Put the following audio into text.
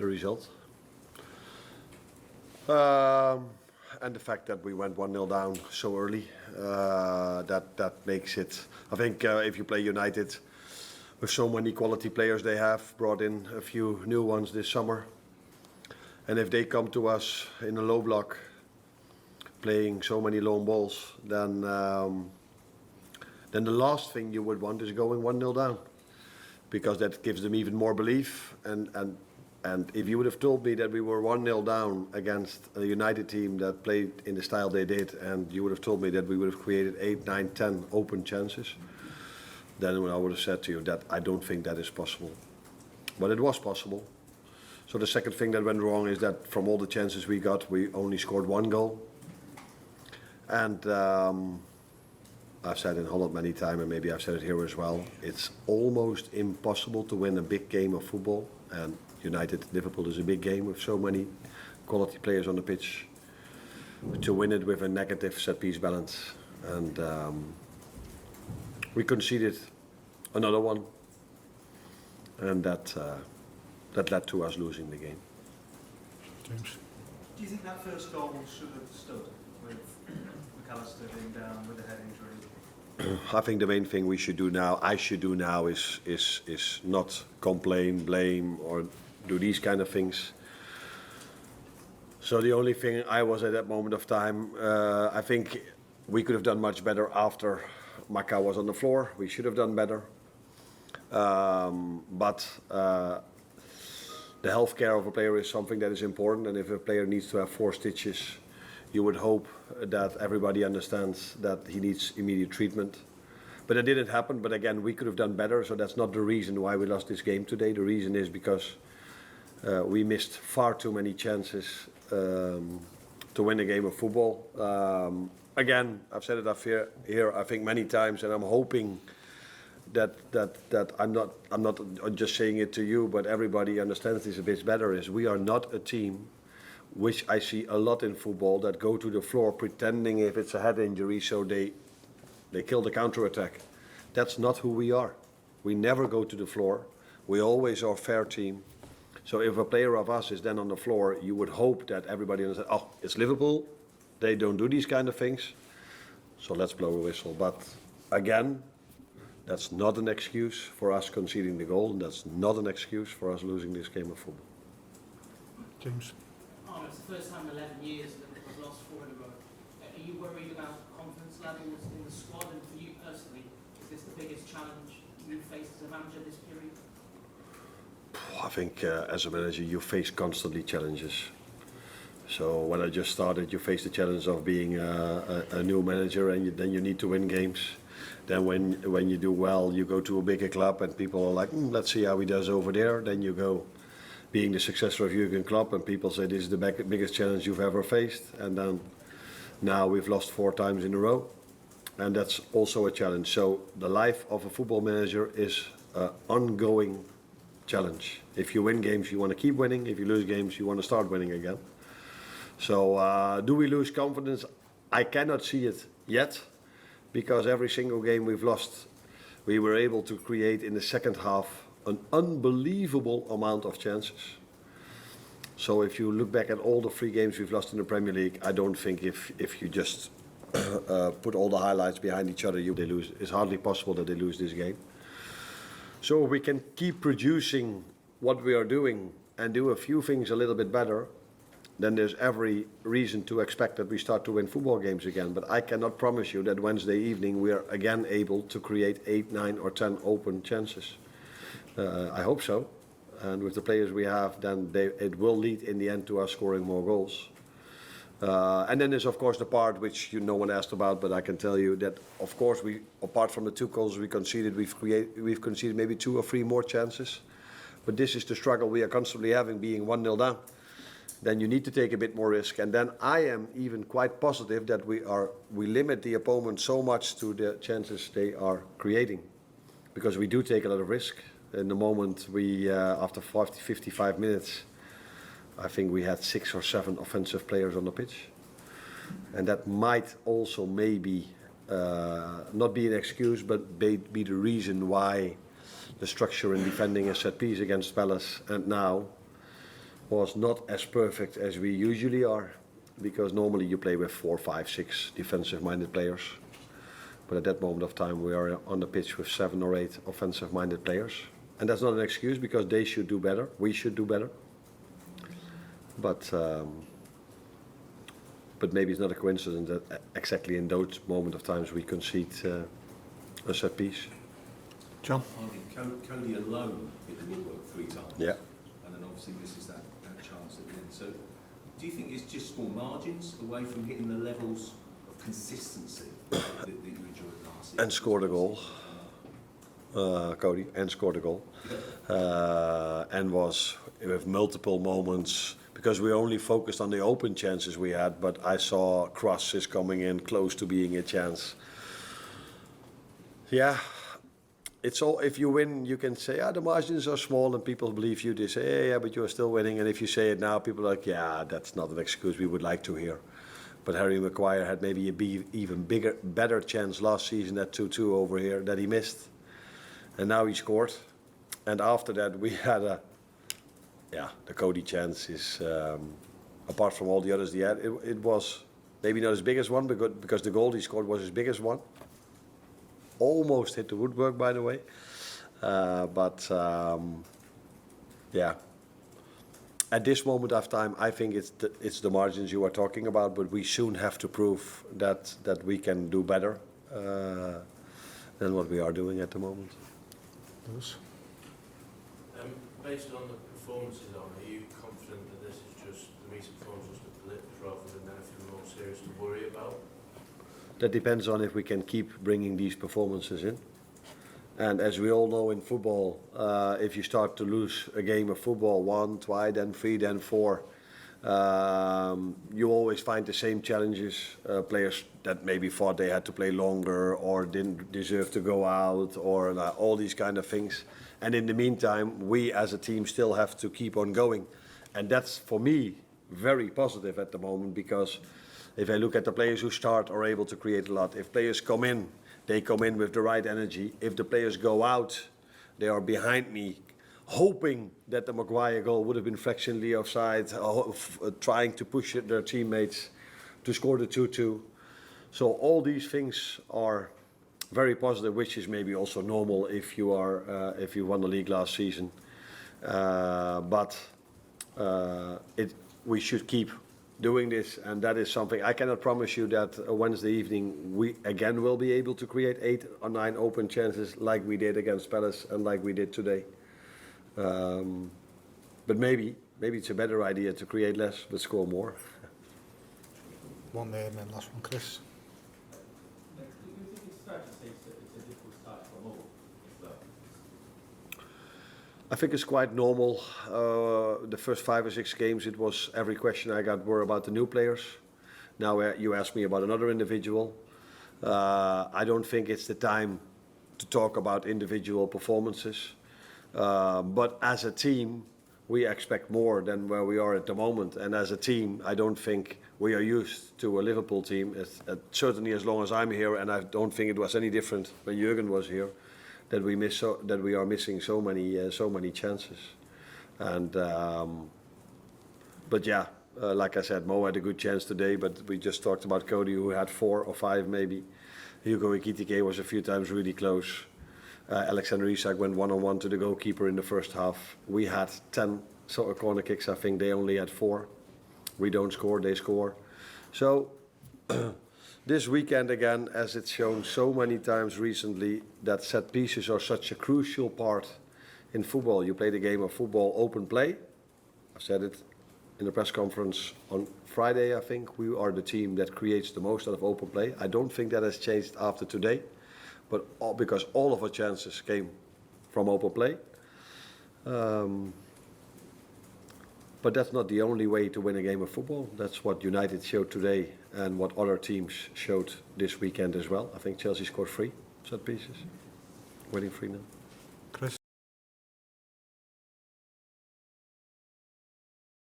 the result. And the fact that we went 1-0 down so early, that makes it. I think if you play United with so many quality players, they have brought in a few new ones this summer. And if they come to us in a low block, playing so many long balls, then the last thing you would want is going 1-0 down, because that gives them even more belief. And if you would have told me that we were 1-0 down against a United team that played in the style they did, and you would have told me that we would have created 8, 9, 10 open chances, then I would have said to you that I don't think that is possible. But it was possible. So the second thing that went wrong is that from all the chances we got, we only scored 1 goal. And I've said in Holland many times, and maybe I've said it here as well, it's almost impossible to win a big game of football. And Liverpool is a big game with so many quality players on the pitch, to win it with a negative set-piece balance. And we conceded another one, and that led to us losing the game. James? Do you think that first goal should have stood with McAllister being down with a head injury? I think the main thing I should do now is not complain, blame, or do these kind of things. So the only thing I was at that moment of time, I think we could have done much better after Maka was on the floor. We should have done better. But the health care of a player is something that is important, and if a player needs to have 4 stitches, you would hope that everybody understands that he needs immediate treatment. But it didn't happen. But again, we could have done better, so that's not the reason why we lost this game today. The reason is because we missed far too many chances to win a game of football. Again, I've said it up here I think many times, and I'm hoping that I'm not just saying it to you, but everybody understands this a bit better, is we are not a team, which I see a lot in football, that go to the floor pretending if it's a head injury, so they kill the counter-attack. That's not who we are. We never go to the floor. We always are a fair team. So if a player of us is then on the floor, you would hope that everybody understands, oh, it's Liverpool, they don't do these kind of things, so let's blow a whistle. But again, that's not an excuse for us conceding the goal, and that's not an excuse for us losing this game of football. James? Arne, it's the first time in 11 years that we've lost 4 in a row. Are you worried about confidence levels in the squad, and for you personally, is this the biggest challenge you faced as a manager this period? I think as a manager you face constantly challenges. So when I just started, you face the challenge of being a new manager, and then you need to win games. Then when you do well, you go to a bigger club and people are like, let's see how he does over there. Then you go being the successor of Jurgen Klopp, and people say this is the biggest challenge you've ever faced. And then now we've lost 4 times in a row, and that's also a challenge. So the life of a football manager is an ongoing challenge. If you win games, you want to keep winning. If you lose games, you want to start winning again. So do we lose confidence? I cannot see it yet, because every single game we've lost, we were able to create in the second half an unbelievable amount of chances. So if you look back at all the 3 games we've lost in the Premier League, I don't think if you just put all the highlights behind each other, they lose. It's hardly possible that they lose this game. So if we can keep producing what we are doing and do a few things a little bit better, then there's every reason to expect that we start to win football games again. But I cannot promise you that Wednesday evening we are again able to create 8, 9 or 10 open chances. I hope so. And with the players we have, then it will lead in the end to us scoring more goals. And then there's of course the part which no one asked about, but I can tell you that of course we, apart from the 2 goals we conceded, we've conceded maybe 2 or 3 more chances. But this is the struggle we are constantly having, being 1-0 down. Then you need to take a bit more risk. And then I am even quite positive that we limit the opponent so much to the chances they are creating, because we do take a lot of risk. In the moment after 55 minutes, I think we had 6 or 7 offensive players on the pitch. And that might also maybe not be an excuse, but be the reason why the structure in defending a set piece against Palace and now was not as perfect as we usually are, because normally you play with 4, 5, 6 defensive-minded players. But at that moment of time, we are on the pitch with 7 or 8 offensive-minded players. And that's not an excuse, because they should do better. We should do better. But maybe it's not a coincidence that exactly in those moment of times we concede a set piece. John? I think Cody alone hit the woodwork 3 times. Yeah. And then obviously this is that chance at the end. So do you think it's just small margins away from hitting the levels of consistency that you enjoyed last year? And scored a goal. Cody, and scored a goal. And was with multiple moments, because we only focused on the open chances we had, but I saw crosses coming in close to being a chance. Yeah, it's all, if you win, you can say, the margins are small, and people believe you. They say, yeah, but you're still winning. And if you say it now, people are like, yeah, that's not an excuse we would like to hear. But Harry Maguire had maybe a even better chance last season at 2-2 over here that he missed. And now he scored. And after that, we had the Cody chance is, apart from all the others he had, it was maybe not his biggest one, because the goal he scored was his biggest one. Almost hit the woodwork, by the way. Yeah. At this moment of time, I think it's the margins you are talking about, but we soon have to prove that we can do better than what we are doing at the moment. Lewis? Based on the performances, Arne, are you confident that this is just the recent performance just a blip rather than anything more serious to worry about? That depends on if we can keep bringing these performances in. And as we all know in football, if you start to lose a game of football 1, 2, then 3, then 4, you always find the same challenges. Players that maybe thought they had to play longer or didn't deserve to go out, or all these kind of things. And in the meantime, we as a team still have to keep on going. And that's, for me, very positive at the moment, because if I look at the players who start are able to create a lot. If players come in, they come in with the right energy. If the players go out, they are behind me, hoping that the Maguire goal would have been fractionally offside, trying to push their teammates to score the 2-2. So all these things are very positive, which is maybe also normal if you won the league last season. We should keep doing this, and that is something I cannot promise you that Wednesday evening we again will be able to create 8 or 9 open chances like we did against Palace and like we did today. But maybe it's a better idea to create less but score more. One there and then last one, Chris. Do you think it's fair to say it's a difficult start for all? I think it's quite normal. The first 5 or 6 games, it was every question I got were about the new players. Now you ask me about another individual. I don't think it's the time to talk about individual performances. But as a team, we expect more than where we are at the moment. And as a team, I don't think we are used to a Liverpool team, certainly as long as I'm here, and I don't think it was any different when Jurgen was here, that we are missing so many chances. And but yeah, like I said, Mo had a good chance today, but we just talked about Cody, who had 4 or 5 maybe. Hugo Ekitike was a few times really close. Alexander Isak went one-on-one to the goalkeeper in the first half. We had 10 corner kicks. I think they only had 4. We don't score, they score. So this weekend again, as it's shown so many times recently, that set pieces are such a crucial part in football. You play the game of football open play. I said it in the press conference on Friday, I think. We are the team that creates the most out of open play. I don't think that has changed after today, but because all of our chances came from open play. But that's not the only way to win a game of football. That's what United showed today and what other teams showed this weekend as well. I think Chelsea scored 3 set pieces, winning 3-0.